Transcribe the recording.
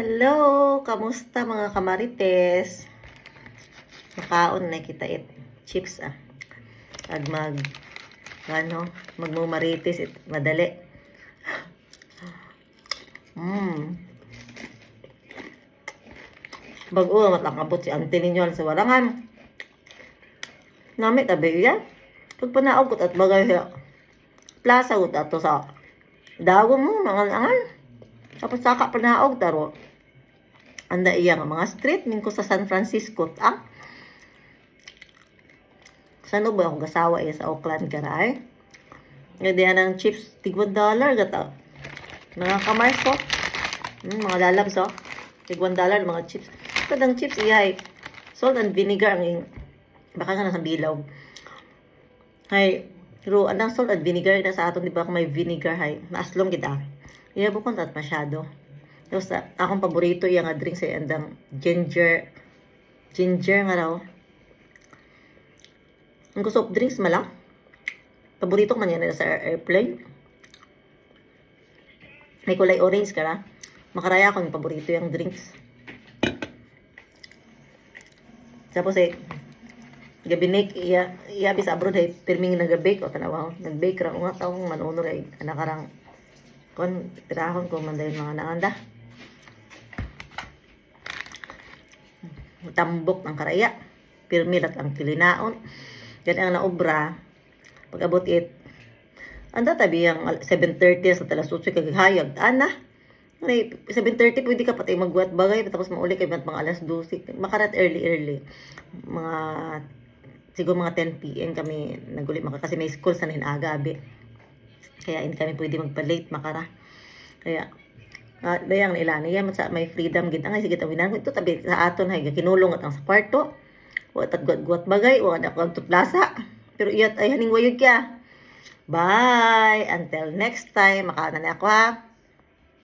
Hello! Kamusta mga kamarites? Makaon na kita chips Ag magmumarites madali. Bago matakabot si auntie ninyo sa warangan. Nami tabi ya. Pag panaog ko at bagay siya. Plaza ko ato sa dago mo mga angan. Tapos saka panaog taro. Anda iya nga mga street min ko sa San Francisco Saan ba ako gasawa sa Oakland karay? Ngadi ng chips tig $1 gata. Mga kamars ko. Mga lalabs tig $1 mga chips. Kadang chips ihay salt and vinegar ang baka nga nasa bilaw. Hay, pero anang salt and vinegar na sa aton di ba kung may vinegar hay, naaslong kita. Iya bukon tat masyado. Tapos akong paborito yung nga drink sa andang ginger nga raw. Ang soft drinks malang. Paborito ko man yan sa airplane. May kulay orange ka na. Makaraya ko yung paborito yung drinks. Tapos gabinik iya bisa abroad pirming nagabake o tanawa nagbake ra nga taong manunor anakarang kon tirahon ko man dahil mga naanda. Tambok ng karaya. Pirmilat ang kilinaon. Yan ang naobra. Pag abot anda tabi ang 7:30 sa talas 8 kagahayag. 7:30 pwede ka patay magbuhat bagay. Tapos mauli kayo mga alas 12. Makarat early. Mga siguro mga 10 PM kami naguli kasi may school sa agabi. Kaya hindi kami pwede magpa-late makara. Kaya dayang nila niya may freedom gid ang sige tawinan ito tabi sa aton hay kinulong at ang sa kwarto wa tat guat bagay wa na ko plaza pero iyat ay haning wayog kya. Bye until next time makana na ako ha.